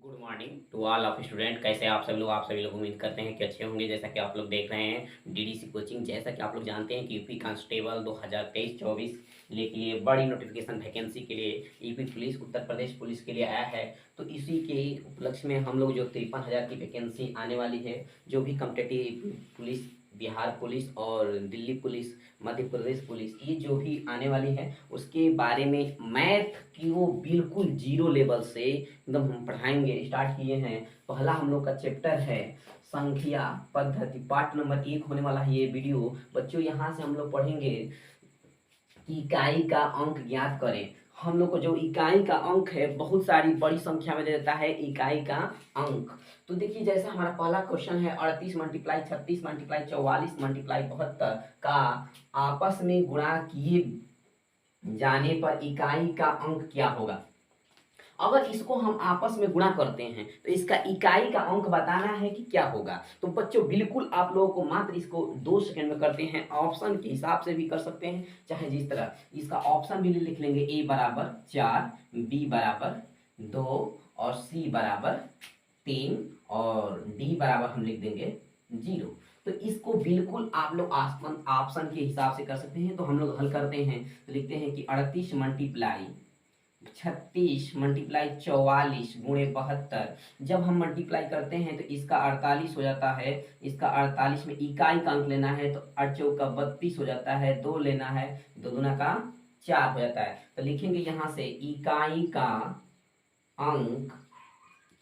Good morning to all of student. कैसे आप सभी लोग उम्मीद करते हैं कि अच्छे होंगे। जैसा कि आप लोग देख रहे हैं डीडीसी कोचिंग। जैसा कि आप लोग जानते हैं कि यूपी कांस्टेबल 2023-24 के लिए बड़ी नोटिफिकेशन वैकेंसी के लिए UP police Uttar Pradesh police के लिए आया है। तो इसी के उपलक्ष्य में हम लोग जो 53,000 की वैकेंसी आने वाली है, जो भी कॉम्पिटिटिव पुलिस, बिहार पुलिस और दिल्ली पुलिस, मध्य प्रदेश पुलिस, ये जो भी आने वाली है उसके बारे में मैथ की वो बिल्कुल जीरो लेवल से एकदम हम पढ़ाएंगे। स्टार्ट किए हैं। पहला हम लोग का चैप्टर है संख्या पद्धति, पार्ट नंबर 1 होने वाला है ये वीडियो। बच्चों यहाँ से हम लोग पढ़ेंगे इकाई का अंक ज्ञात करें। हम लोग को जो इकाई का अंक है बहुत सारी बड़ी संख्या में दे देता है इकाई का अंक। तो देखिए जैसे हमारा पहला क्वेश्चन है 38 मल्टीप्लाई 36 मल्टीप्लाई 44 मल्टीप्लाई 72 का आपस में गुणा किए जाने पर इकाई का अंक क्या होगा। अगर इसको हम आपस में गुणा करते हैं तो इसका इकाई का अंक बताना है कि क्या होगा। तो बच्चों बिल्कुल आप लोगों को मात्र इसको 2 सेकंड में करते हैं। ऑप्शन के हिसाब से भी कर सकते हैं, चाहे जिस तरह इसका ऑप्शन भी लिख लेंगे। ए बराबर 4, बी बराबर 2 और सी बराबर 3 और डी बराबर हम लिख देंगे 0। तो इसको बिल्कुल आप लोग ऑप्शन के हिसाब से कर सकते हैं। तो हम लोग हल करते हैं तो लिखते हैं कि 38 मल्टीप्लाई 36 मल्टीप्लाई 44 गुणे 72। जब हम मल्टीप्लाई करते हैं तो इसका 48 हो जाता है। इसका 48 में इकाई का अंक लेना है तो 8 चौका 32 हो जाता है। 2 लेना है, 2 दूना का 4 हो जाता है। तो लिखेंगे यहाँ से इकाई का अंक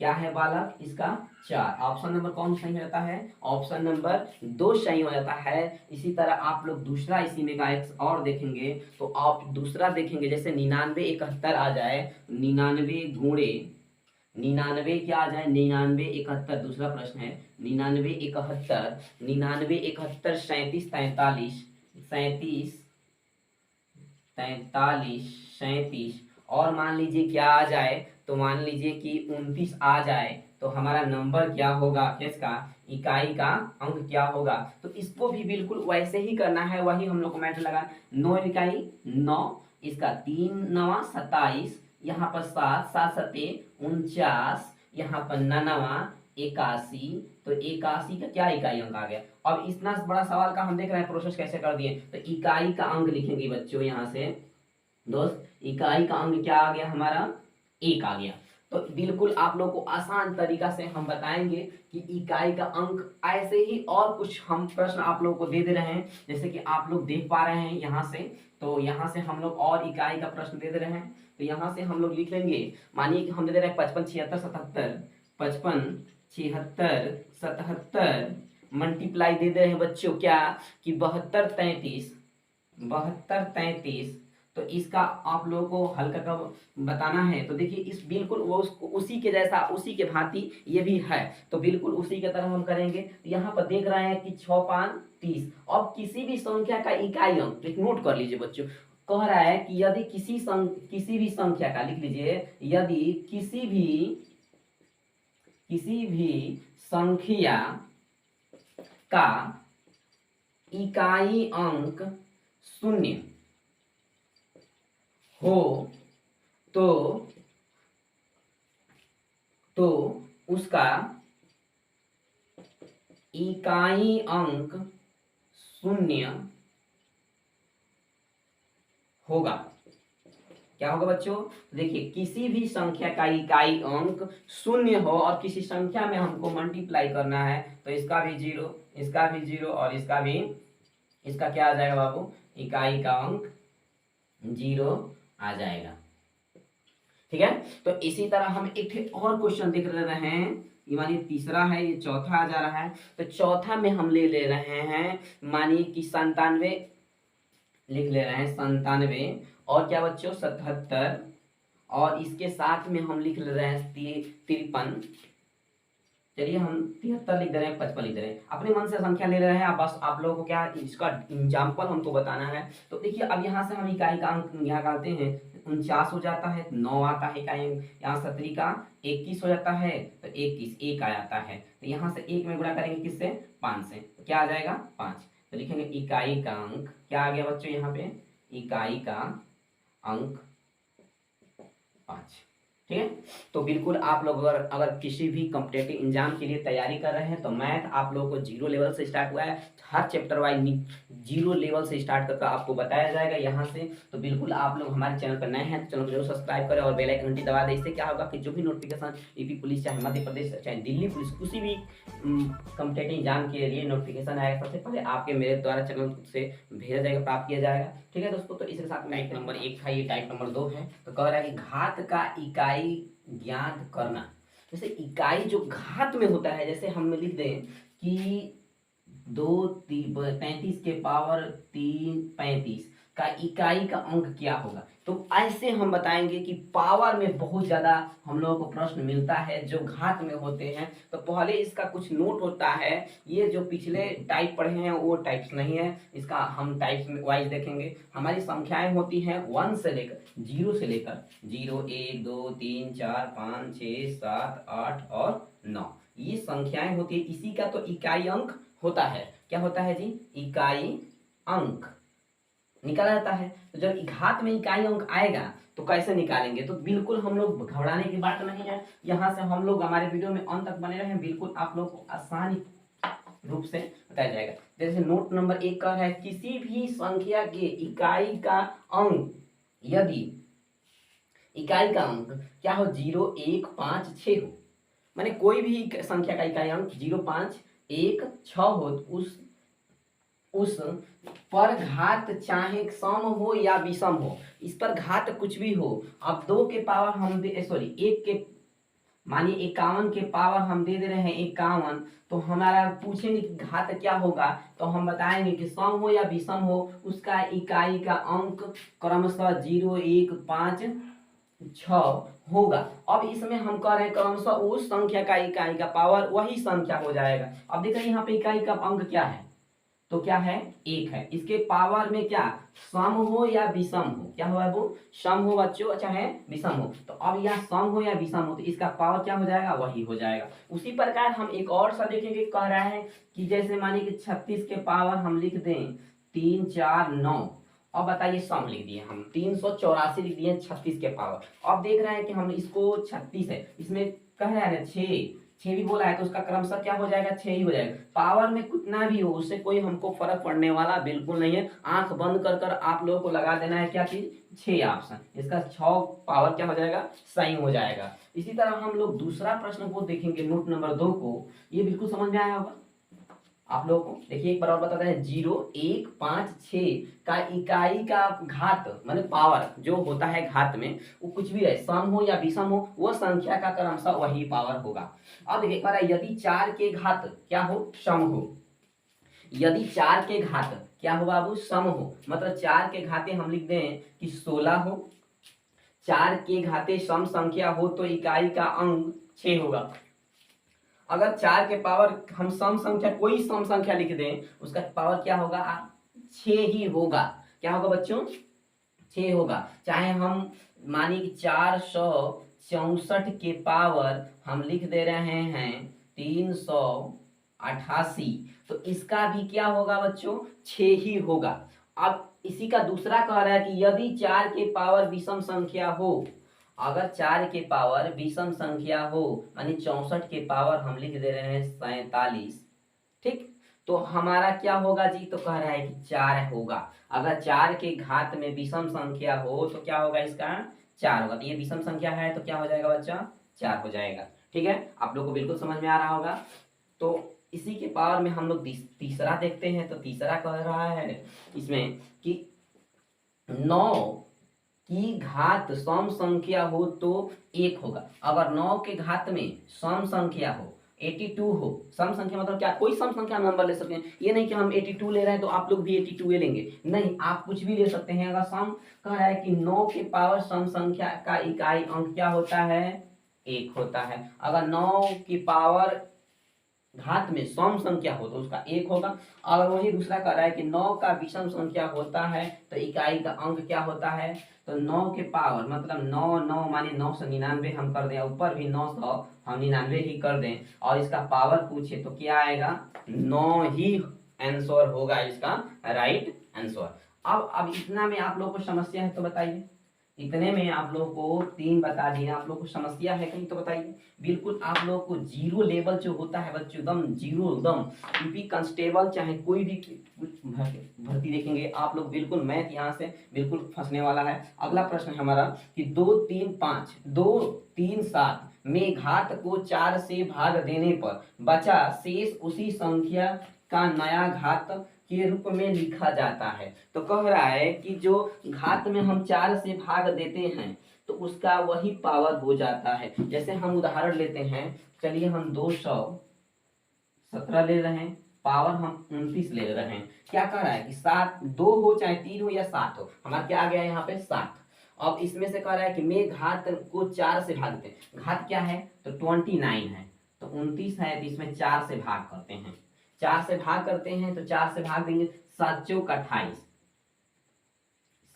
क्या है बालक, इसका 4। ऑप्शन नंबर कौन सही हो जाता है, ऑप्शन नंबर 2 सही हो जाता है। इसी तरह आप लोग दूसरा इसी में का एक और देखेंगे तो आप दूसरा देखेंगे जैसे 99 71 आ जाए, 99 गुणे 99 क्या आ जाए, 99 71। दूसरा प्रश्न है 99 71, 99 71 37 43, 37 43 37 और मान लीजिए क्या आ जाए, तो मान लीजिए कि 29 आ जाए तो हमारा नंबर क्या होगा, इसका इकाई का अंक क्या होगा। तो इसको भी बिल्कुल वैसे ही करना है, वही हम लोग को मैथ लगा। 9 इकाई 9, इसका 3 9 27, यहाँ पर 7 7 सते 49, यहाँ पर 99 81। तो 81 का क्या इकाई अंक आ गया। अब इतना बड़ा सवाल का हम देख रहे हैं प्रोसेस कैसे कर दिए। तो इकाई का अंक लिखेंगे बच्चों यहाँ से दोस्त, इकाई का अंक क्या आ गया हमारा, 1 आ गया। तो बिल्कुल आप लोग को आसान तरीका से हम बताएंगे कि इकाई का अंक। ऐसे ही और कुछ हम प्रश्न आप लोग को दे दे रहे हैं, जैसे कि आप लोग देख पा रहे हैं यहाँ से। तो यहाँ से हम लोग और इकाई का प्रश्न दे दे रहे हैं। तो यहाँ से हम लोग लिख लेंगे, मानिए कि हम दे दे रहे हैं 55 76 77, 55 76 77 मल्टीप्लाई दे दे रहे हैं बच्चों क्या, कि 72 33, 72 33। तो इसका आप लोगों को हल कर बताना है। तो देखिए इस बिल्कुल वो उसी के जैसा, उसी के भांति ये भी है। तो बिल्कुल उसी के तरह हम करेंगे। तो यहाँ पर देख रहे हैं कि 6 5 30। अब किसी भी संख्या का इकाई अंक, एक नोट कर लीजिए बच्चों, कह रहा है कि यदि किसी भी संख्या का, लिख लीजिए, यदि किसी भी संख्या का इकाई अंक 0 हो तो उसका इकाई अंक 0 होगा। क्या होगा बच्चों, देखिए किसी भी संख्या का इकाई अंक 0 हो और किसी संख्या में हमको मल्टीप्लाई करना है तो इसका भी 0, इसका भी 0 और इसका भी, इसका क्या आ जाएगा बाबू, इकाई का अंक 0 आ जाएगा। ठीक है। तो इसी तरह हम एक और क्वेश्चन देख रहे हैं। ये मानिए तीसरा है, ये चौथा आ जा रहा है। तो चौथा में हम ले रहे हैं, मानिए कि 97 लिख ले रहे हैं, 97 और क्या बच्चों 77 और इसके साथ में हम लिख ले रहे हैं 53। चलिए हम 73 लिख दे रहे हैं, 55 लिख दे रहे हैं, अपने मन से संख्या ले रहे हैं। आप बस आप लोगों को क्या इसका एग्जाम्पल हमको बताना है। तो देखिए अब यहाँ से हम इकाई का अंक यहाँ डालते हैं, 49 हो जाता है, 9 आता है इकाई अंक। यहाँ 70 का 21 हो जाता है तो 21 1 आ जाता है। तो यहाँ से 1 में गुणा करेंगे किससे, 5 से, तो क्या आ जाएगा 5। तो लिखेंगे इकाई का अंक क्या आ गया बच्चों, यहाँ पे इकाई का अंक 5। ठीक है। तो बिल्कुल आप लोग अगर अगर किसी भी कॉम्पिटेटिव एग्जाम के लिए तैयारी कर रहे हैं तो मैथ आप लोगों को जीरो लेवल से स्टार्ट हुआ है, हर चैप्टर वाइज जीरो लेवल से स्टार्ट करके आपको बताया जाएगा यहाँ से। तो बिल्कुल आप लोग हमारे चैनल पर नए हैं तो चैनल को जरूर सब्सक्राइब करें और बेल आइकन घंटी दबा दें। इससे क्या होगा कि जो भी नोटिफिकेशन यूपी पुलिस चाहे मध्य प्रदेश चाहे दिल्ली पुलिस किसी भी कॉम्पिटेटिव एग्जाम के लिए नोटिफिकेशन आएगा सबसे पहले आपके मेरे द्वारा चैनल से भेजा जाएगा, प्राप्त किया जाएगा। ठीक है दोस्तों, तो इसके साथ टाइप नंबर 1 था, ये टाइप नंबर 2 है। तो कह रहा है कि घात का इकाई ज्ञात करना। जैसे इकाई जो घात में होता है, जैसे हम लिख दें कि 35 के पावर 35 का इकाई का अंक क्या होगा। तो ऐसे हम बताएंगे कि पावर में बहुत ज़्यादा हम लोगों को प्रश्न मिलता है जो घात में होते हैं। तो पहले इसका कुछ नोट होता है, ये जो पिछले टाइप पढ़े हैं वो टाइप्स नहीं है, इसका हम टाइप्स वाइज देखेंगे। हमारी संख्याएं होती हैं 1 से लेकर 0 से लेकर 0 1 2 3 4 5 6 7 8 और 9, ये संख्याएं होती है। इसी का तो इकाई अंक होता है। क्या होता है जी? इकाई अंक निकाला जाता है। तो जब घात में इकाई अंक आएगा तो कैसे निकालेंगे? तो बिल्कुल हम लोग घबराने की बात नहीं है, यहाँ से हम लोग हमारे वीडियो में अंत तक बने रहे, बिल्कुल आप लोग को आसानी रूप से बताया जाएगा। जैसे नोट नंबर 1 का है, किसी भी संख्या के इकाई का अंक यदि इकाई का अंक क्या हो 0 1 5 6 हो, माने कोई भी संख्या का इकाई अंक 0 5 1 6 हो, उस पर घात चाहे सम हो या विषम हो, इस पर घात कुछ भी हो। अब 2 के पावर हम एक के मानिए 51 के पावर हम दे रहे हैं 51, तो हमारा पूछेंगे कि घात क्या होगा, तो हम बताएंगे कि सम हो या विषम हो, उसका इकाई का अंक क्रमशः 0 1 5 6 होगा। अब इसमें हम कह रहे हैं क्रमशः उस संख्या का इकाई का पावर वही संख्या हो जाएगा। अब देखिए यहाँ पे इकाई का अंक क्या है, तो क्या है 1 है। इसके पावर में क्या सम हो या विषम हो, क्या हुआ वो सम हो बच्चों, चाहे विषम हो। तो अब यह सम हो या विषम हो तो इसका पावर क्या हो जाएगा, वही हो जाएगा। उसी प्रकार हम एक और सा देखेंगे, कह रहा है कि जैसे मानिए कि 36 के पावर हम लिख दें 3 4 9। अब बताइए सम लिख दिए हम 384 लिख दिए 36 के पावर। अब देख रहे हैं कि हम इसको 36 है, इसमें कह रहा है ना 6 भी बोला है, तो उसका क्रमशः क्या हो जाएगा 6 ही हो जाएगा। पावर में कितना भी हो उससे कोई हमको फर्क पड़ने वाला बिल्कुल नहीं है। आंख बंद कर कर आप लोगों को लगा देना है क्या चीज 6 ऑप्शन, इसका 6 पावर क्या हो जाएगा सही हो जाएगा। इसी तरह हम लोग दूसरा प्रश्न को देखेंगे, नोट नंबर 2 को। ये बिल्कुल समझ में आया होगा आप लोगों को। देखिए एक बार और बताते हैं, 0 1 5 6 का इकाई का घात माने पावर जो होता है घात में, वो कुछ भी रहे सम हो या विषम हो, वो संख्या का क्रमशः वही पावर होगा। अब देखिए कह रहा है यदि 4 के घात क्या हो सम हो, यदि 4 के घात क्या हो बाबू सम हो, मतलब 4 के घाते हम लिख दें कि 16 हो। 4 के घाते सम संख्या हो तो इकाई का अंक 6 होगा। अगर 4 के पावर हम सम संख्या कोई सम संख्या लिख दें, उसका पावर क्या होगा 6 ही होगा। क्या होगा बच्चों 6 होगा। चाहे हम मानिए कि 464 के पावर हम लिख दे रहे हैं 388, तो इसका भी क्या होगा बच्चों 6 ही होगा। अब इसी का दूसरा कह रहा है कि यदि 4 के पावर विषम संख्या हो, अगर 4 के पावर विषम संख्या हो यानी 64 के पावर हम लिख दे रहे हैं 47, ठीक, तो हमारा क्या होगा जी, तो कह रहा है कि 4 होगा। अगर 4 के घात में विषम संख्या हो तो क्या होगा इसका 4 होगा। तो ये विषम संख्या है तो क्या हो जाएगा बच्चा 4 हो जाएगा। ठीक है, आप लोग को बिल्कुल समझ में आ रहा होगा। तो इसी के पावर में हम लोग तीसरा देखते हैं। तो तीसरा कह रहा है इसमें कि 9 की घात सम संख्या हो तो 1 होगा। अगर 9 के घात में सम संख्या हो 82 हो, सम संख्या मतलब क्या कोई सम संख्या नंबर ले सकते हैं, ये नहीं कि हम 82 ले रहे हैं तो आप लोग भी 82 लेंगे, नहीं आप कुछ भी ले सकते हैं। अगर सम कह रहा है कि 9 के पावर सम संख्या का इकाई अंक क्या होता है 1 होता है। अगर 9 की पावर घात में सम संख्या हो तो उसका 1 होगा। अगर वही दूसरा कह रहा है कि 9 का विषम संख्या होता है तो इकाई का अंक क्या होता है, तो 9 के पावर मतलब 9 माने 9 से 99 हम कर दें, ऊपर भी 9 हम 99 ही कर दें और इसका पावर पूछे तो क्या आएगा 9 ही आंसर होगा इसका राइट आंसर। अब इतना में आप लोगों को समस्या है तो बताइए, इतने में आप लोगों को 3 बता दिए। आप लोगों को समस्या है कहीं तो बताइए। बिल्कुल आप लोगों को जीरो लेवल जो होता है बच्चों, एकदम जीरो, एकदम यूपी कांस्टेबल चाहे कोई भी भर्ती देखेंगे आप लोग, बिल्कुल मैथ यहाँ से बिल्कुल फंसने वाला है। अगला प्रश्न है हमारा कि 2 3 5 2 3 7 में घात को 4 से भाग देने पर बचा शेष उसी संख्या का नया घात के रूप में लिखा जाता है। तो कह रहा है कि जो घात में हम 4 से भाग देते हैं तो उसका वही पावर हो जाता है। जैसे हम उदाहरण लेते हैं, चलिए हम 217 ले रहे हैं, पावर हम 29 ले रहे हैं। क्या कह रहा है कि 7 2 हो चाहे 3 हो या 7 हो, हमारा क्या आ गया यहाँ पे 7। अब इसमें से कह रहा है कि मैं घात को 4 से भाग देते हैं। घात क्या है तो 29 है, तो 29 है तो इसमें 4 से भाग करते हैं। 4 से भाग करते हैं तो 4 से भाग देंगे, 7 चौक 28,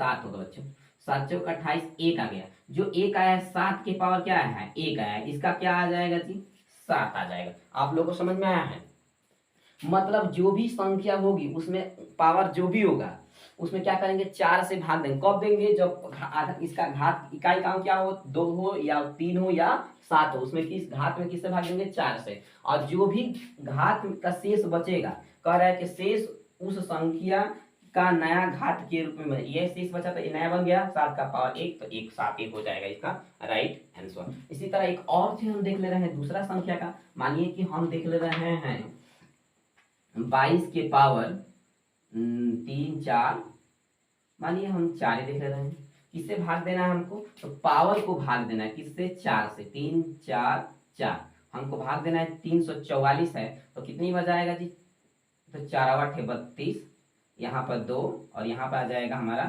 7 होगा बच्चों, 7 चौक 28, 1 आ गया। जो 1 आया 7 के पावर क्या है 1 आया, इसका क्या आ जाएगा जी 7 आ जाएगा। आप लोगों को समझ में आया है। मतलब जो भी संख्या होगी उसमें पावर जो भी होगा उसमें क्या करेंगे 4 से भाग देंगे। कब देंगे जब आधा इसका घात इकाई काम क्या हो, 2 हो या 3 हो या 7 हो, उसमें किस घात में किससे भाग देंगे 4 से। और जो भी घात का शेष बचेगा, कह रहा है कि शेष उस संख्या का नया घात के रूप में, ये शेष बचा तो नया बन गया 7 का पावर 1, तो 1 7 1 हो जाएगा इसका राइट आंसर। इसी तरह एक और चीज हम देख ले रहे हैं दूसरा संख्या का। मानिए कि हम देख ले रहे हैं 22 के पावर 3 4, मानिए हम 4 ही देख रहे हैं। किससे भाग देना है हमको, तो पावर को भाग देना है किससे 4 से, 3 4 4 हमको भाग देना है। 344 है तो कितनी बजाएगा जी, तो 4 8 32, यहाँ पर 2 और यहाँ पर आ जाएगा हमारा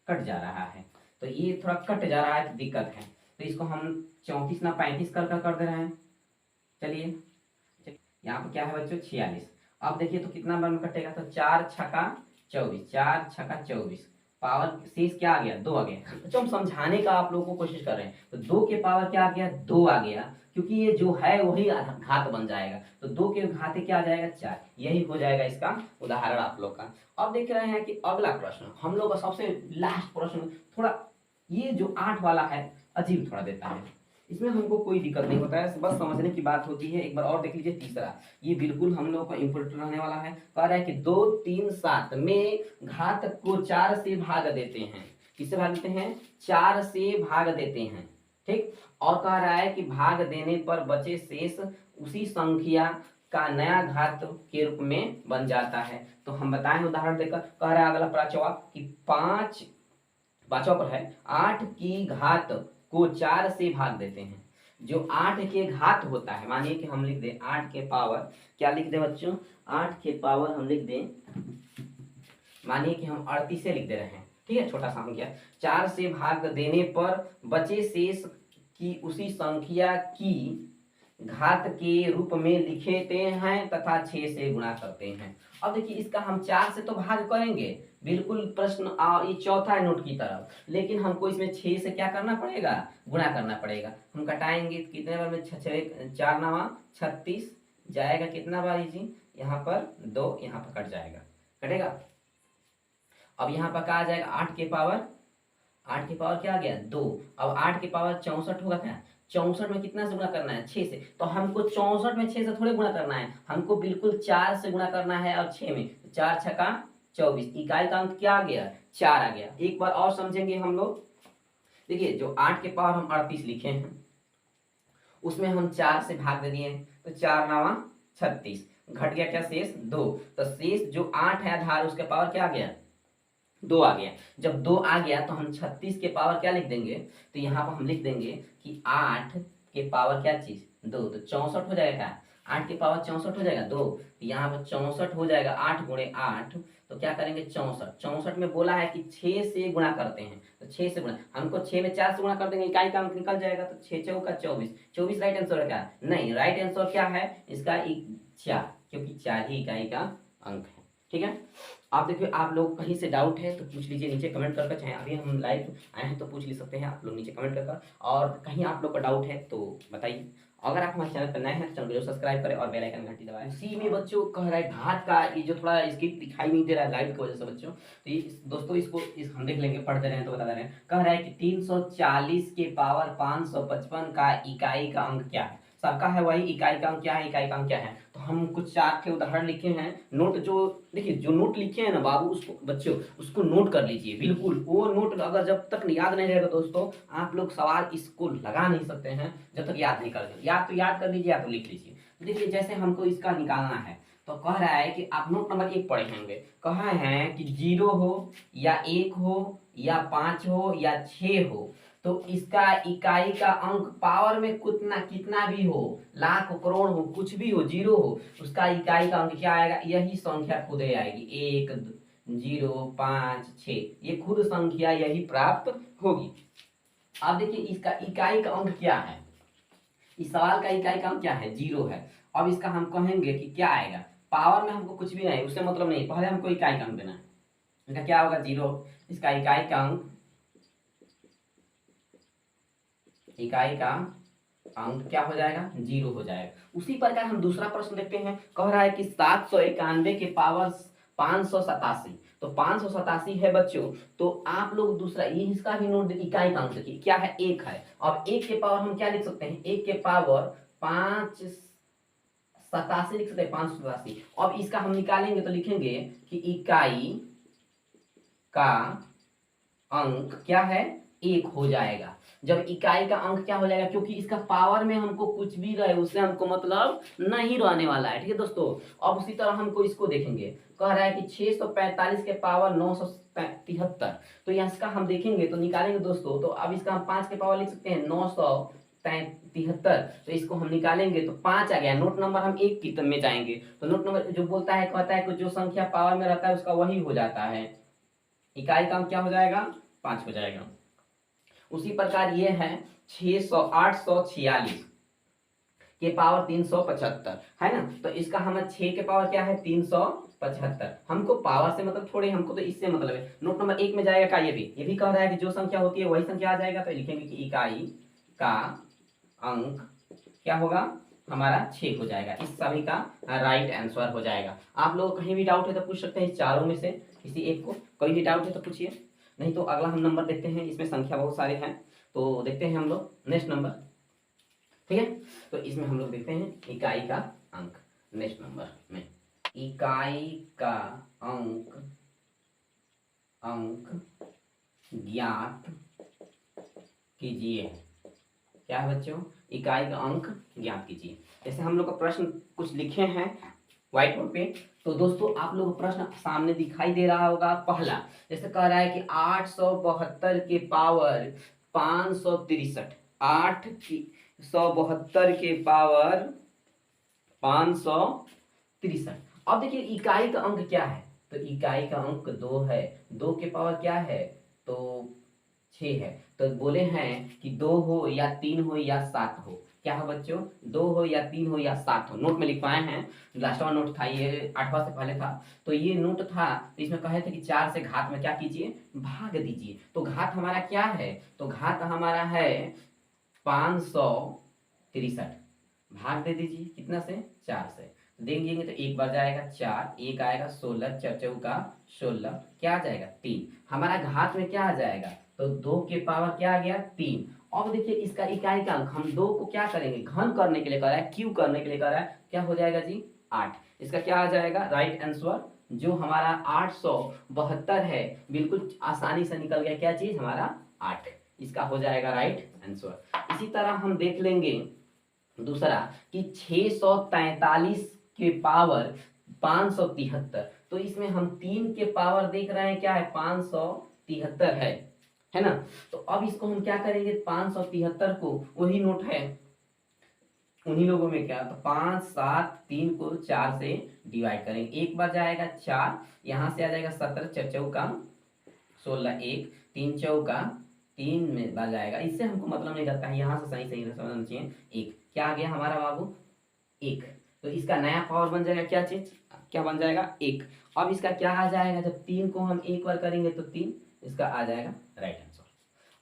कट जा रहा है, तो ये थोड़ा कट जा रहा है तो दिक्कत है, तो इसको हम 34 ना 35 कर दे रहे हैं। चलिए यहाँ पर क्या है बच्चों 46। अब देखिए तो कितना बार में कटेगा, तो 4 छक्का 24, 4 छक्का 24, पावर शेष क्या आ गया 2 आ गया। तो हम समझाने का आप लोगों को कोशिश कर रहे हैं, तो 2 के पावर क्या आ गया 2 आ गया, क्योंकि ये जो है वही घात बन जाएगा, तो 2 के घाते क्या आ जाएगा 4, यही हो जाएगा इसका उदाहरण आप लोग का। अब देख रहे हैं कि अगला प्रश्न हम लोग का सबसे लास्ट प्रश्न, थोड़ा ये जो 8 वाला है अजीब थोड़ा देता है, इसमें हमको कोई दिक्कत नहीं होता है, बस समझने की बात होती है। एक बार और देख लीजिए तीसरा, ये बिल्कुल हम लोगों का इम्पोर्टेंट रहने वाला है। कह रहा है कि 2 3 7 में घात को 4 से भाग देते हैं। किससे भाग देते हैं 4 से भाग देते हैं, ठीक। और कह रहा है कि भाग देने पर बचे शेष उसी संख्या का नया घात के रूप में बन जाता है। तो हम बताएं उदाहरण देकर। कह रहा है अगला पांचवा कि 5वां पर है 8 की घात को 4 से भाग देते हैं। जो 8 के घात होता है, मानिए कि हम लिख दें 8 के पावर, क्या लिख दें बच्चों 8 के पावर हम लिख दें, मानिए कि हम 38 से लिख दे रहे हैं, ठीक है, छोटा सा हम किया। 4 से भाग देने पर बचे शेष की उसी संख्या की घात के रूप में लिखते हैं तथा 6 से गुणा करते हैं। अब देखिए इसका हम 4 से तो भाग करेंगे, बिल्कुल प्रश्न ये चौथा है नोट की तरफ, लेकिन हमको इसमें 6 से क्या करना पड़ेगा गुणा करना पड़ेगा। हम घटाएंगे कितने बार में 4 9 36 जाएगा, कितना बार जी यहाँ पर 2, यहाँ पर कट जाएगा, कटेगा। अब यहाँ पर क्या आ जाएगा 8 के पावर, 8 के पावर क्या आ गया 2। अब 8 के पावर 64 होगा क्या, 64 में कितना से गुणा करना है 6 से, तो हमको 64 में 6 से थोड़े गुणा करना है, हमको बिल्कुल 4 से गुणा करना है। और 6 में 4 छक्का 24, इकाई का अंक क्या आ गया 4 आ गया। एक बार और समझेंगे हम लोग, देखिए जो 8 के पावर हम 38 लिखे हैं उसमें हम 4 से भाग दे दिए, तो 4 9 36, घट गया क्या शेष 2, तो शेष जो 8 है आधार उसके पावर क्या आ गया 2 आ गया। जब 2 आ गया तो हम 36 के पावर क्या लिख देंगे, तो यहाँ पर हम लिख देंगे कि 8 के पावर क्या चीज 2, तो 64 हो जाएगा क्या, 8 के पावर 64 हो जाएगा 2, तो यहाँ पर 64 हो जाएगा 8 गुणे 8, तो क्या करेंगे 64। 64 में बोला है कि 6 से गुणा करते हैं, तो 6 से गुणा, हमको 6 में 4 से गुणा कर देंगे, इकाई का अंक निकल जाएगा, तो 6 चौका 24, 24 राइट आंसर है क्या, नहीं, राइट आंसर क्या है इसका 4, क्योंकि 4 ही इकाई का अंक है, ठीक है। आप देखिए आप लोग कहीं से डाउट है तो पूछ लीजिए नीचे कमेंट करके, चाहे अभी हम लाइव आए हैं तो पूछ ले सकते हैं आप लोग नीचे कमेंट करके, और कहीं आप लोग का डाउट है तो बताइए। अगर आप हमारे चैनल पर नए हैं तो चैनल को सब्सक्राइब करें और बेल आइकन घंटी दबाएं। उसी में बच्चों कह रहा है घात का, ये जो थोड़ा इसकी दिखाई नहीं दे रहा है लाइट की वजह से बच्चों, तो ये दोस्तों इसको हम देख लेंगे, पढ़ते रहे तो बता दे रहे हैं। कह रहा है कि 340 के पावर 555 का इकाई का अंक क्या है। सबका है वही, इकाई का अंक क्या है, इकाई का अंक क्या है। तो हम कुछ चार के उदाहरण लिखे हैं, नोट जो देखिए जो नोट लिखे हैं ना बाबू, उसको बच्चों उसको नोट कर लीजिए बिल्कुल। वो नोट अगर जब तक याद नहीं रहेगा दोस्तों, आप लोग सवाल इसको लगा नहीं सकते हैं जब तक याद नहीं कर लेंगे। याद तो याद कर लीजिए, या तो लिख लीजिए। देखिए जैसे हमको इसका निकालना है, तो कह रहा है कि आप नोट नंबर 1 पढ़े होंगे, कहा है कि 0 हो या 1 हो या 5 हो या 6 हो, तो इसका इकाई का अंक पावर में कितना कितना भी हो, लाख करोड़ हो, कुछ भी हो, 0 हो, उसका इकाई का अंक क्या आएगा, यही संख्या खुद ही आएगी, 1 0 5 6, ये खुद संख्या यही प्राप्त होगी। अब देखिए इसका इकाई का अंक क्या है, इस सवाल का इकाई का अंक क्या है, 0 है। अब इसका हम कहेंगे कि क्या आएगा, पावर में हमको कुछ भी नहीं, उससे मतलब नहीं, पहले हमको इकाई का अंक देना है। इसका क्या होगा, 0, इसका इकाई का अंक, इकाई का अंक क्या हो जाएगा, 0 हो जाएगा। उसी प्रकार हम दूसरा प्रश्न देखते हैं, कह रहा है कि 791 के पावर 587, तो 587 है बच्चों। तो आप लोग दूसरा ये इसका भी नोट, इकाई का अंक देखिए क्या है, 1 है। अब 1 के पावर हम क्या लिख सकते हैं, 1 के पावर 587 लिख सकते हैं, 587। अब इसका हम निकालेंगे तो लिखेंगे कि इकाई का अंक क्या है, 1 हो जाएगा। जब इकाई का अंक क्या हो जाएगा, क्योंकि इसका पावर में हमको कुछ भी रहे उससे हमको मतलब नहीं रहने वाला है, ठीक है दोस्तों। अब उसी तरह हमको इसको देखेंगे, कह रहा है कि 645 के पावर 973, तो इसका हम देखेंगे तो निकालेंगे दोस्तों, तो अब इसका हम 5 के पावर लिख सकते हैं 973, तो इसको हम निकालेंगे तो 5 आ गया। नोट नंबर हम 1 की में जाएंगे, तो नोट नंबर जो बोलता है, कहता है कि जो संख्या पावर में रहता है उसका वही हो जाता है, इकाई का अंक क्या हो जाएगा, 5 हो जाएगा। उसी प्रकार ये है 846 के पावर 375 है ना, तो इसका हमें 6 के पावर क्या है, 375। हमको पावर से मतलब थोड़े, हमको तो इससे मतलब है। नोट नंबर 1 में जाएगा का, ये भी कह रहा है कि जो संख्या होती है वही संख्या आ जाएगा, तो लिखेंगे कि इकाई का अंक क्या होगा हमारा, 6 हो जाएगा। इस सभी का राइट आंसर हो जाएगा। आप लोग कहीं भी डाउट है तो पूछ सकते हैं, इस चारों में से किसी एक को कोई भी डाउट है तो पूछिए, नहीं तो अगला हम नंबर देखते हैं। इसमें संख्या बहुत सारे हैं, तो देखते हैं हम लोग नेक्स्ट नंबर, ठीक है। तो इसमें हम लोग देखते हैं इकाई का अंक, नेक्स्ट नंबर में इकाई का अंक ज्ञात कीजिए। क्या है बच्चों, इकाई का अंक ज्ञात कीजिए। जैसे हम लोग का प्रश्न कुछ लिखे हैं व्हाइट बोर्ड पे, तो दोस्तों आप लोग प्रश्न सामने दिखाई दे रहा होगा। पहला जैसे कह रहा है कि 872 के पावर 563, 872 के पावर 563। अब देखिए इकाई का अंक क्या है, तो इकाई का अंक 2 है, 2 के पावर क्या है, तो 6 है। तो बोले हैं कि 2 हो या 3 हो या 7 हो, क्या है बच्चों, 2 हो या 3 हो या 7 हो। नोट में लिखवाए हैं, लास्ट वाला नोट था ये, 8वां से पहले था, तो ये नोट था। तो इसमें कहे थे कि 4 से घात में क्या कीजिए, भाग दीजिए। तो घात हमारा क्या है, तो घात हमारा है 563, भाग दे दीजिए कितना से, 4 से। देंगे तो एक बार जाएगा 4, एक आएगा 16, 4 चौका 16, क्या आ जाएगा 3। हमारा घात में क्या आ जाएगा, तो 2 के पावर क्या आ गया, 3। अब देखिए इसका इकाई का अंक, हम 2 को क्या करेंगे, घन करने के लिए कर रहा है, क्यू करने के लिए कर रहा है, क्या हो जाएगा जी, 8। इसका क्या आ जाएगा राइट आंसर, जो हमारा 872 है, बिल्कुल आसानी से निकल गया क्या चीज हमारा, 8। इसका हो जाएगा राइट आंसर। इसी तरह हम देख लेंगे दूसरा कि 643 के पावर 573, तो इसमें हम 3 के पावर देख रहे हैं क्या है, 573 है ना। तो अब इसको हम क्या करेंगे, 573 को, वही नोट है उन्हीं लोगों में क्या, तो 5 7 3 को 4 से डिवाइड करेंगे, एक बार जाएगा 4, यहाँ से आ जाएगा 17, 4 चौका 16, 1 3 चौका 3 में बार जाएगा। इससे हमको मतलब नहीं रहता है, यहाँ से सही सही समझना चाहिए। 1 क्या आ गया हमारा बाबू, 1। तो इसका नया पावर बन जाएगा क्या चीज, क्या बन जाएगा, 1। अब इसका क्या आ जाएगा, जब 3 को हम एक बार करेंगे तो 3, इसका आ जाएगा राइट आंसर।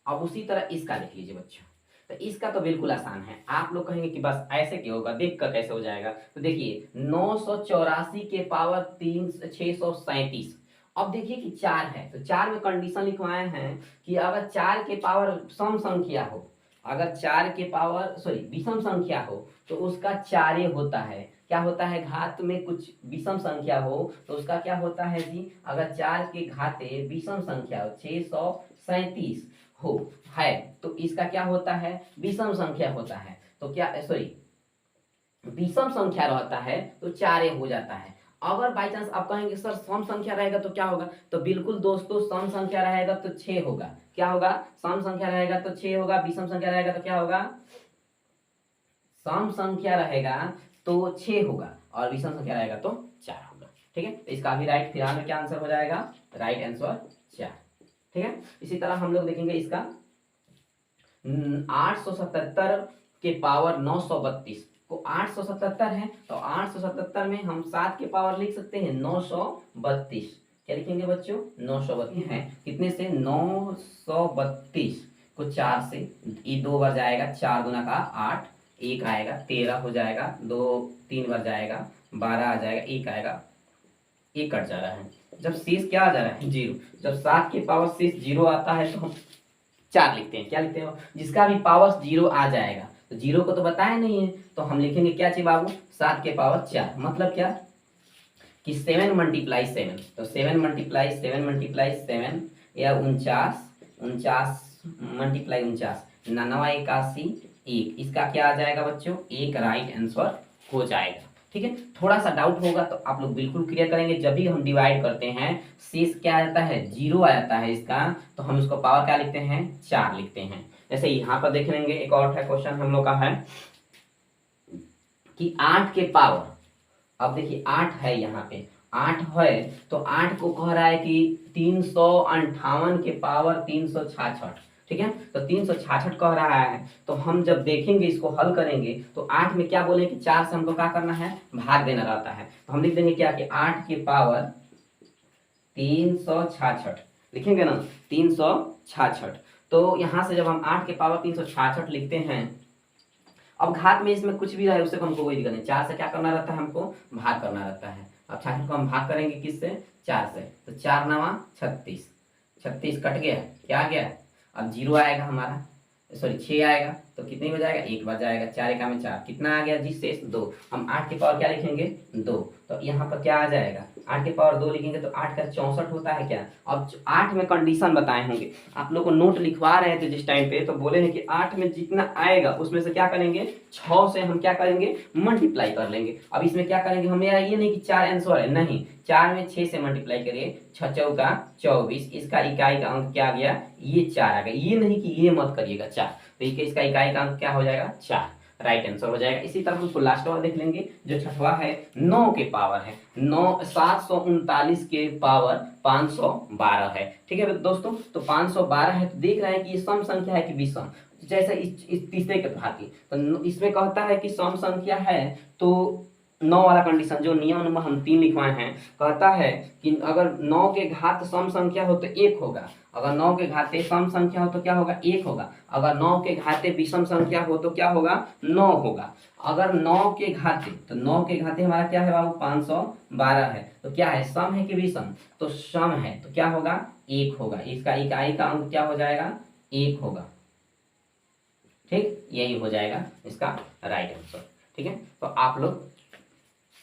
अब उसी तरह इसका लिख लीजिए बच्चों, तो इसका तो बिल्कुल आसान है। आप लोग कहेंगे कि बस ऐसे क्यों होगा, देख कर कैसे हो जाएगा। तो देखिए 984 के पावर 637। अब देखिए कि 4 है तो 4 में कंडीशन लिखवाए हैं कि अगर 4 के पावर सम संख्या हो, अगर 4 के पावर सॉरी विषम संख्या हो तो उसका 4 होता है। क्या होता है, घात में कुछ विषम संख्या हो तो उसका क्या होता है जी, अगर 4 के घाते विषम संख्या हो 637 हो है तो इसका क्या होता है, विषम संख्या होता है। तो क्या सॉरी विषम संख्या रहता है तो 4 हो जाता है। अगर बाई चांस आप कहेंगे सर सम संख्या रहेगा तो क्या होगा, तो बिल्कुल दोस्तों सम संख्या रहेगा तो 6 होगा। क्या होगा, सम संख्या रहेगा तो 6 होगा, विषम संख्या रहेगा तो क्या होगा, सम संख्या रहेगा तो 6 होगा और विषम संख्या रहेगा तो 4 होगा। ठीक है, तो इसका भी राइट फिलहाल में क्या आंसर हो जाएगा, राइट आंसर 4। ठीक है, इसी तरह हम लोग देखेंगे इसका 877 के पावर 932 को 877 है तो 877 में हम 7 के पावर लिख सकते हैं 932। क्या लिखेंगे बच्चों, 932 है कितने से, 932 को 4 से, ये 2 बार जाएगा, 4 दूना का 8, 1 आएगा, 13 हो जाएगा, 2 3 बार जाएगा, 12 आ जाएगा, 1 आएगा, 1 कट जा रहा है। जब शेष क्या आ जा रहा है, 0। जब 7 के पावर शेष 0 आता है तो हम 4 लिखते हैं। क्या लिखते हो, जिसका भी पावर 0 आ जाएगा, तो 0 को तो बताया नहीं है तो हम लिखेंगे क्या चाहिए बाबू, 7 के पावर 4। मतलब क्या कि 7 मल्टीप्लाई 7, तो 7 मल्टीप्लाई 7 मल्टीप्लाई 7 या 49, 49 मल्टीप्लाई 49, 99 81 1, इसका क्या आ जाएगा बच्चों, एक राइट आंसर हो जाएगा। ठीक है, थोड़ा सा डाउट होगा तो आप लोग बिल्कुल क्लियर करेंगे। जब भी हम डिवाइड करते हैं शेष क्या आता है, 0 आ जाता है इसका, तो हम इसको पावर क्या लिखते हैं, 4 लिखते हैं। जैसे यहाँ पर देख लेंगे, एक और है क्वेश्चन हम लोग का है कि 8 के पावर, अब देखिए 8 है यहाँ पे, 8 है तो 8 को कह रहा है कि 358 के पावर 366। ठीक है, तो 366 कह रहा है तो हम जब देखेंगे इसको हल करेंगे तो 8 में क्या बोले कि 4 से हमको क्या करना है, भाग देना रहता है। तो हम लिख देंगे क्या कि 8 के पावर 366 लिखेंगे ना, 366। तो यहाँ से जब हम 8 के पावर 366 लिखते हैं, अब घात में इसमें कुछ भी रहे उससे हमको कोई दिक्कत नहीं, 4 से क्या करना रहता है, हमको भाग करना रहता है। अब 66 को हम भाग करेंगे किससे, 4 से, तो 4 9 36, 36 कट गया, क्या आ गया, अब 0 आएगा हमारा, सॉरी 6 आएगा तो कितनी हो जाएगा, 1 बार जाएगा, 4 1 में 4, कितना आ गया जी शेष 2। हम 8 के पावर क्या लिखेंगे, 2, तो यहाँ पर क्या आ जाएगा, 8 के पावर 2 लिखेंगे तो 8 का 64 होता है। क्या, अब 8 में कंडीशन बताए होंगे आप लोग को, नोट लिखवा रहे थे जिस टाइम पे, तो बोले हैं कि 8 में जितना आएगा उसमें से क्या करेंगे, 6 से हम क्या करेंगे, मल्टीप्लाई कर लेंगे। अब इसमें क्या करेंगे, हमें ये नहीं कि 4 आंसर है, नहीं, 4 में 6 से मल्टीप्लाई करिए, 6 चौका 24, इसका इकाई का अंक क्या आ गया, ये 4 आ गया। ये नहीं कि ये मत करिएगा 4, तो इसका इकाई का अंक क्या हो जाएगा, 4, राइट आंसर हो जाएगा। इसी तरह हम लास्ट वाला देख लेंगे जो छठवा है, 9 के पावर है, 739 के पावर 512 है। ठीक है दोस्तों, तो 512 है तो देख रहे हैं कि ये सम संख्या है कि विषम, जैसे इस तीसरे के भांति, तो इसमें कहता है कि सम संख्या है तो 9 वाला कंडीशन जो नियम नंबर हम 3 लिखवाए हैं, कहता है कि अगर 9 के घात सम संख्या हो तो 1 होगा, अगर 9 के घाते सम संख्या हो तो क्या होगा, 1 होगा, अगर 9 के घाते विषम संख्या हो तो क्या होगा, 9 होगा। अगर 9 के घाते, तो 9 के घाते हमारा क्या है बाबू, 512 है, तो क्या है, सम है कि विषम, तो सम है तो क्या होगा, 1 होगा, इसका इकाई का अंक क्या हो जाएगा, 1 होगा। ठीक, यही हो जाएगा इसका राइट आंसर। ठीक है, तो आप लोग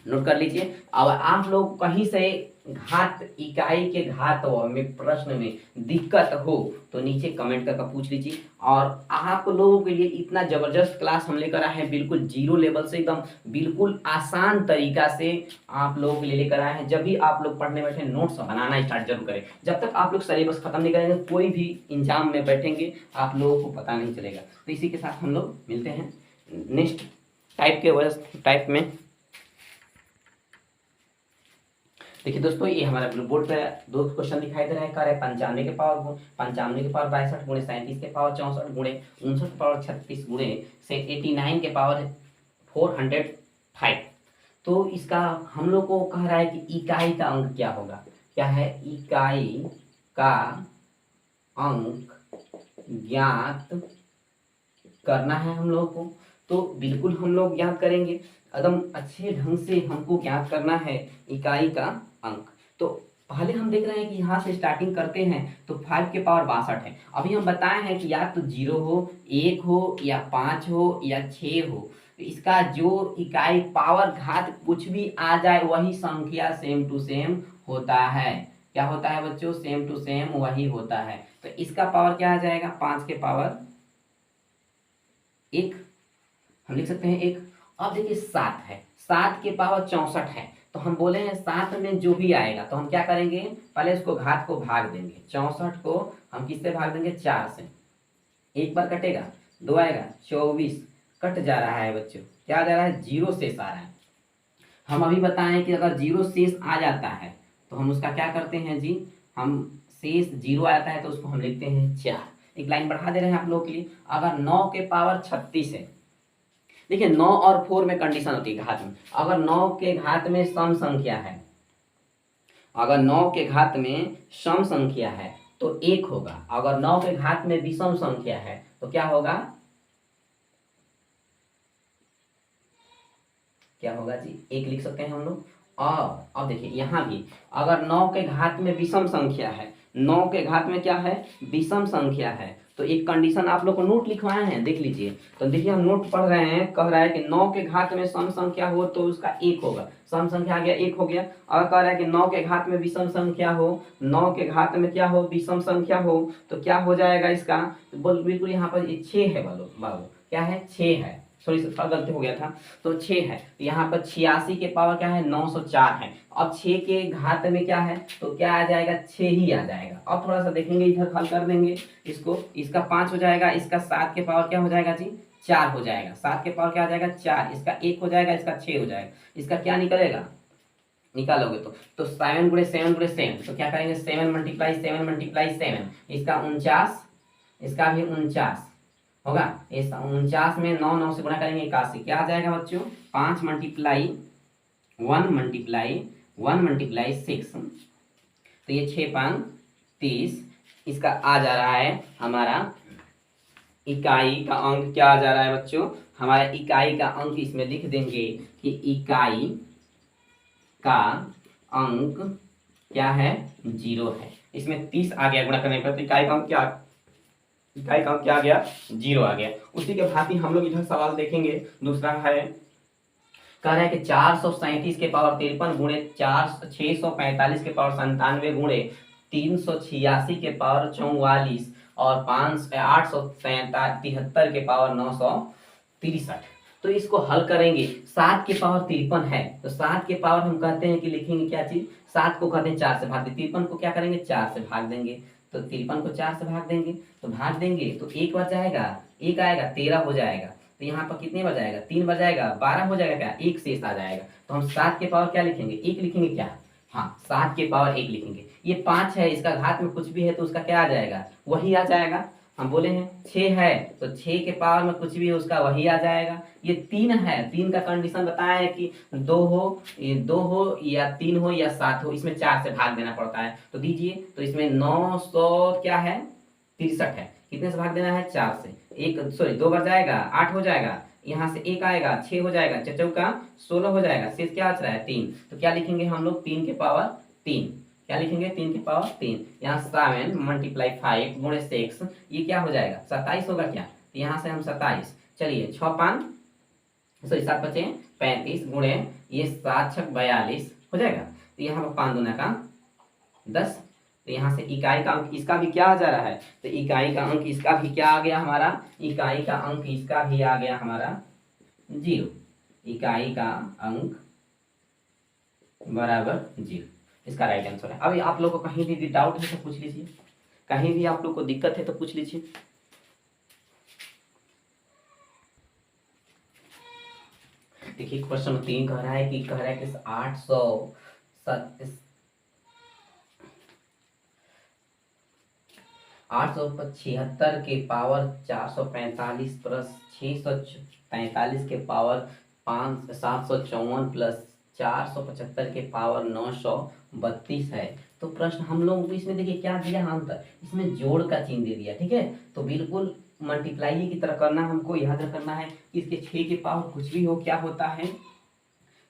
नोट कर लीजिए। अब आप लोग कहीं से घात, इकाई के घात में प्रश्न में दिक्कत हो तो नीचे कमेंट करके पूछ लीजिए। और आप लोगों के लिए इतना जबरदस्त क्लास हम लेकर आए हैं, बिल्कुल जीरो लेवल से एकदम बिल्कुल आसान तरीका से आप लोगों के लिए लेकर आए हैं। जब भी आप लोग पढ़ने बैठे नोट्स बनाना स्टार्ट जरूर करें, जब तक आप लोग सिलेबस खत्म नहीं करेंगे कोई भी एग्जाम में बैठेंगे आप लोगों को पता नहीं चलेगा। तो इसी के साथ हम लोग मिलते हैं नेक्स्ट टाइप में। देखिए दोस्तों, ये हमारा ब्लू बोर्ड पे 2 क्वेश्चन दिखाई दे रहा है। कर है 95 के पावर 62 गुणे 37 के पावर 64 गुणे 59 के पावर 36 गुणे से 89 के पावर 405। तो इसका हम लोग को कह रहा है कि इकाई का अंक क्या होगा, क्या है, इकाई का अंक ज्ञात करना है हम लोग को, तो बिल्कुल हम लोग ज्ञात करेंगे। एकदम अच्छे ढंग से हमको ज्ञात करना है इकाई का अंक। तो पहले हम देख रहे हैं कि यहाँ से स्टार्टिंग करते हैं तो 5 के पावर 62 है। अभी हम बताए हैं कि या तो 0 हो, 1 हो, या 5 हो, या 6 हो। तो इसका जो इकाई पावर घात कुछ भी आ जाए वही संख्या सेम टू सेम होता है। क्या होता है बच्चों? सेम टू सेम वही होता है। तो इसका पावर क्या आ जाएगा? 5 के पावर 1, हम लिख सकते हैं 1। अब देखिए 7 है, 7 के पावर 64 है। तो हम बोले हैं 7 में जो भी आएगा तो हम क्या करेंगे? पहले उसको घात को भाग देंगे। 64 को हम किससे भाग देंगे? 4 से। एक बार कटेगा, 2 आएगा, 24 कट जा रहा है बच्चों। क्या जा रहा है? 0 शेष आ रहा है। हम अभी बताएं कि अगर 0 शेष आ जाता है तो हम उसका क्या करते हैं जी? हम शेष 0 आता है तो उसको हम लिखते हैं 4। एक लाइन बढ़ा दे रहे हैं आप लोगों के लिए। अगर 9 के पावर 36 है, देखिए 9 और 4 में कंडीशन होती है घात में। अगर 9 के घात में सम संख्या है, अगर 9 के घात में सम संख्या है तो 1 होगा। अगर 9 के घात में विषम संख्या है तो क्या होगा? क्या होगा जी? 1 लिख सकते हैं हम लोग। और अब देखिए यहाँ भी अगर 9 के घात में विषम संख्या है, 9 के घात में क्या है? विषम संख्या है, तो एक कंडीशन आप लोग को नोट लिखवाए हैं, देख लीजिए। तो देखिए हम नोट पढ़ रहे हैं, कह रहा है कि 9 के घात में सम संख्या हो तो उसका 1 होगा। सम संख्या आ गया, 1 हो गया। और कह रहा है कि 9 के घात में विषम संख्या हो, 9 के घात में क्या हो? विषम संख्या हो, तो क्या हो जाएगा इसका? तो बिल्कुल यहाँ पर 6 है बाबू, क्या है? 6 है। सॉरी थोड़ा गलती हो गया था। तो 6 है, तो यहाँ पर 86 के पावर क्या है? 904 है। अब 6 के घात में क्या है? तो क्या आ जाएगा? 6 ही आ जाएगा। अब थोड़ा सा देखेंगे, इधर हल कर देंगे इसको। इसका 5 हो जाएगा, इसका 7 के पावर क्या हो जाएगा जी? 4 हो जाएगा। 7 के पावर क्या हो जाएगा? 4। इसका 1 हो जाएगा, इसका 6 हो जाएगा। इसका क्या निकलेगा? निकालोगे तो 7 गुणे 7 गुणे 7, तो क्या करेंगे? 7 मल्टीप्लाई 7 मल्टीप्लाई 7, इसका 49, इसका भी 49 होगा। इस 49 में 9 9 से गुणा करेंगे 81, क्या आ जाएगा बच्चों? 5 मल्टीप्लाई 1 मल्टीप्लाई 1 मल्टीप्लाई 6, तो ये 6 5 30। इसका आ जा रहा है हमारा इकाई का अंक। क्या आ जा रहा है बच्चों? हमारा इकाई का अंक इसमें लिख देंगे कि इकाई का अंक क्या है? 0 है। इसमें 30 आ गया गुणा करने पर, तो इकाई का अंक क्या आ गया? 0 आ गया। उसी के भांति हम लोग इधर सवाल देखेंगे। दूसरा है, कह रहा है कि 437 के पावर 53 गुणे 645 के पावर 97 गुणे 386 के पावर 44 और 873 के पावर 963। तो इसको हल करेंगे। 7 के पावर 53 है, तो 7 के पावर हम कहते हैं कि लिखेंगे क्या चीज? 7 को कहते हैं 4 से भाग देंगे, 53 को क्या करेंगे? 4 से भाग देंगे। तो 53 को 4 से भाग देंगे, तो भाग देंगे तो 1 बच जाएगा, 1 आएगा, 13 हो जाएगा। तो यहाँ पर कितने बजाएगा? 3 बजाएगा, 12 हो जाएगा। क्या? 1 शेष आ जाएगा। तो हम 7 के पावर क्या लिखेंगे? 1 लिखेंगे। क्या? हाँ, 7 के पावर 1 लिखेंगे। ये 5 है, इसका घात में कुछ भी है तो उसका क्या आ जाएगा? वही आ जाएगा। हम बोले हैं 6 है, तो 6 के पावर में कुछ भी है उसका वही आ जाएगा। ये 3 है, 3 का कंडीशन बताया है कि 2 हो, ये 2 हो या 3 हो या 7 हो, इसमें 4 से भाग देना पड़ता है। तो दीजिए, तो इसमें 900 क्या है? 63 है। कितने से भाग देना है? 4 से। 2 बार जाएगा, 8 हो जाएगा। यहाँ से 1 आएगा, 6 हो जाएगा, चौका 16 हो जाएगा। शेष क्या बच रहा है? 3। तो क्या लिखेंगे हम लोग? 3 के पावर 3। क्या लिखेंगे? 3 के पावर 3। यहाँ 7 मल्टीप्लाई 5 गुणे 6, ये क्या हो जाएगा? 27 होगा। क्या? तो यहाँ से हम 27, चलिए 6 5 7 बचे 35 गुणे ये 7 6 42 हो जाएगा। तो यहाँ पर 5 दूना का 10। तो यहाँ से इकाई का अंक इसका भी क्या आ जा रहा है? तो इकाई का अंक इसका भी क्या आ गया हमारा? इकाई का अंक इसका भी आ गया हमारा 0। इकाई का अंक बराबर 0, इसका राइट आंसर है। अभी आप लोग को कहीं भी डाउट है तो पूछ लीजिए, कहीं भी आप लोग को दिक्कत है तो पूछ लीजिए। देखिए क्वेश्चन 3 कह रहा है कि 876 के पावर 445 प्लस 645 के पावर 754 प्लस 475 के पावर 932 है। तो प्रश्न हम लोग इसमें देखिए क्या दिया? अंतर, इसमें जोड़ का चिन्ह दे दिया। ठीक है, तो बिल्कुल मल्टीप्लाई ही की तरह करना, हमको याद करना है कि इसके 6 के पावर कुछ भी हो क्या होता है,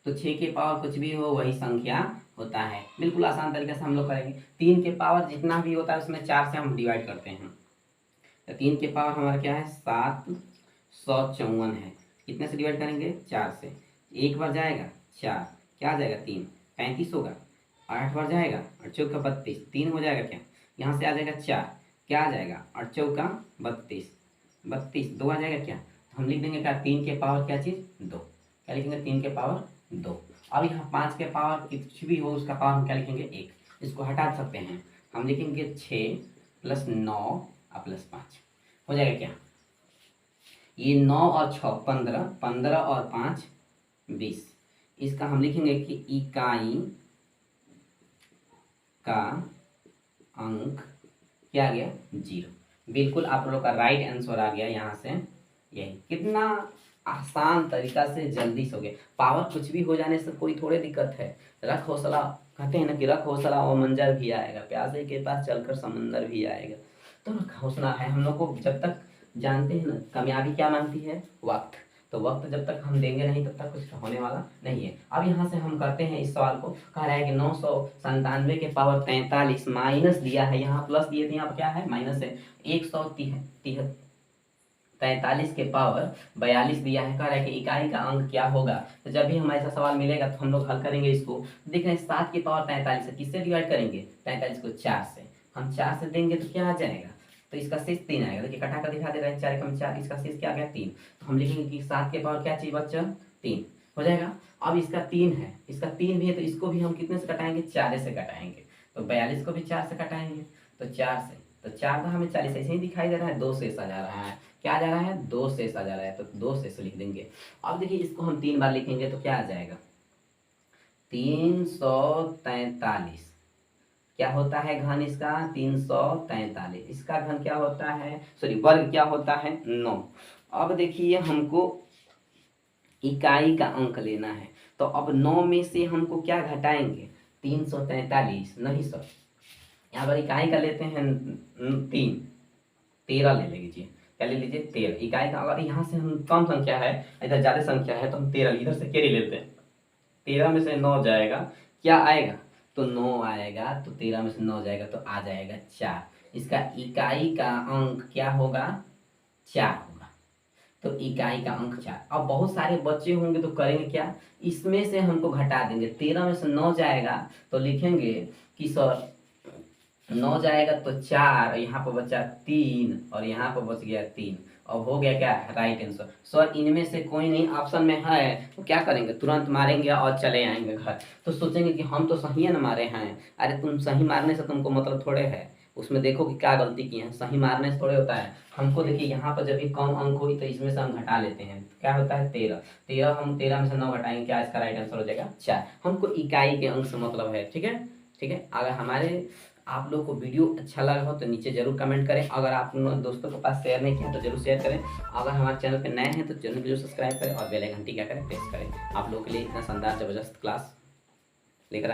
तो 6 के पावर कुछ भी हो वही संख्या होता है। बिल्कुल आसान तरीके से हम लोग करेंगे। 3 के पावर जितना भी होता है उसमें 4 से हम डिवाइड करते हैं, तो 3 के पावर हमारा क्या है 754 है। कितने से डिवाइड करेंगे 4 से, एक बार जाएगा 4, क्या आ जाएगा 3, 35 होगा, 8 बार जाएगा 8 चौका 32, 3 हो जाएगा क्या, यहाँ से आ जाएगा 4, क्या आ जाएगा 8 चौका 32, 32 2 आ जाएगा क्या, तो हम लिख देंगे क्या 3 के पावर क्या चीज़ 2, क्या लिखेंगे 3 के पावर 2। अब यहाँ 5 के पावर कुछ भी हो उसका पावर हम क्या लिखेंगे 1, इसको हटा सकते हैं, हम लिखेंगे 6 + 9 और +5 हो जाएगा क्या, ये 9 और 6 15, 15 और 5 20, इसका हम लिखेंगे कि इकाई का अंक क्या आ गया 0। बिल्कुल आप लोग का राइट आंसर आ गया यहाँ से, यही कितना आसान तरीका से जल्दी से हो गया। पावर कुछ भी हो जाने से कोई थोड़े दिक्कत है, रख हौसला, कहते हैं ना कि रख हौसला वो मंजर भी आएगा, प्यासे के पास चलकर समंदर भी आएगा। तो रख हौसला है, हम लोग को जब तक जानते हैं ना कामयाबी क्या मांगती है वक्त, तो वक्त जब तक हम देंगे नहीं तब तक कुछ होने वाला नहीं है। अब यहाँ से हम करते हैं इस सवाल को, कह रहा है कि 997 के पावर 43 माइनस दिया है, यहाँ प्लस दिए थे, यहाँ पर क्या है माइनस है, 143 के पावर 42 दिया है, कह रहा है कि इकाई का अंक क्या होगा। तो जब भी हमें ऐसा सवाल मिलेगा तो हम लोग हल करेंगे इसको। देख रहे हैं 7 के पावर 43 है, किससे डिवाइड करेंगे 43 को 4 से, हम 4 से देंगे तो क्या आ जाएगा, तो इसका शेष 3 आएगा। देखिए कटा कर दिखा दे रहे हैं 4 कम 4, इसका शेष क्या आ गया 3, तो हम लिखेंगे कि 7 के पावर क्या चीज बच्चा 3 हो जाएगा। अब इसका 3 है, इसका 3 भी है, तो इसको भी हम कितने से कटाएंगे 4 से कटाएंगे, तो 42 को भी 4 से कटाएंगे, तो 4 से, तो 4 का हमें 40 ऐसे ही दिखाई दे रहा है, 2 शेष आ जा रहा है, क्या आ जा रहा है 2 शेष आ जा रहा है, तो 2 शेष लिख देंगे। अब देखिए इसको हम 3 बार लिखेंगे तो क्या आ जाएगा 343, क्या होता है घन इसका 343, इसका घन क्या होता है सॉरी वर्ग क्या होता है 9। अब देखिए हमको इकाई का अंक लेना है, तो अब 9 में से हमको क्या घटाएंगे 343 नहीं सर, यहाँ पर इकाई का लेते हैं 13 ले लीजिए, क्या ले लीजिए 13 इकाई का। अगर यहाँ से हम कम संख्या है इधर ज्यादा संख्या है तो हम 13 इधर से कैरी लेते हैं, 13 में से 9 जाएगा क्या आएगा, तो 9 आएगा, तो 13 में से 9 जाएगा तो आ जाएगा 4, इसका इकाई का अंक क्या होगा 4 होगा, तो इकाई का अंक 4। अब बहुत सारे बच्चे होंगे तो करेंगे क्या, इसमें से हमको घटा देंगे, 13 में से 9 जाएगा तो लिखेंगे कि सर 9 जाएगा तो 4, यहाँ पर बचा 3 और यहाँ पर बच गया 3, अब हो गया क्या राइट आंसर। सर इनमें से कोई नहीं ऑप्शन में है तो क्या करेंगे तुरंत मारेंगे और चले आएंगे घर, तो सोचेंगे कि हम तो सही है ना मारे हैं, अरे तुम सही मारने से तुमको मतलब थोड़े है, उसमें देखो कि क्या गलती की है, सही मारने से थोड़े होता है। हमको देखिए यहाँ पर जब भी कम अंक हुई तो इसमें से हम घटा लेते हैं, क्या होता है 13, हम 13 में से 9 घटाएंगे, क्या इसका राइट आंसर हो जाएगा 4। हमको इकाई के अंक से मतलब है, ठीक है ठीक है। अगर हमारे आप लोग को वीडियो अच्छा लगा हो तो नीचे जरूर कमेंट करें, अगर आप दोस्तों के पास शेयर नहीं किया तो जरूर शेयर करें, अगर हमारे चैनल पे नए हैं तो चैनल को जरूर सब्सक्राइब करें और बेल आइकन घंटी क्या करें प्रेस करें। आप लोगों के लिए इतना शानदार जबरदस्त क्लास लेकर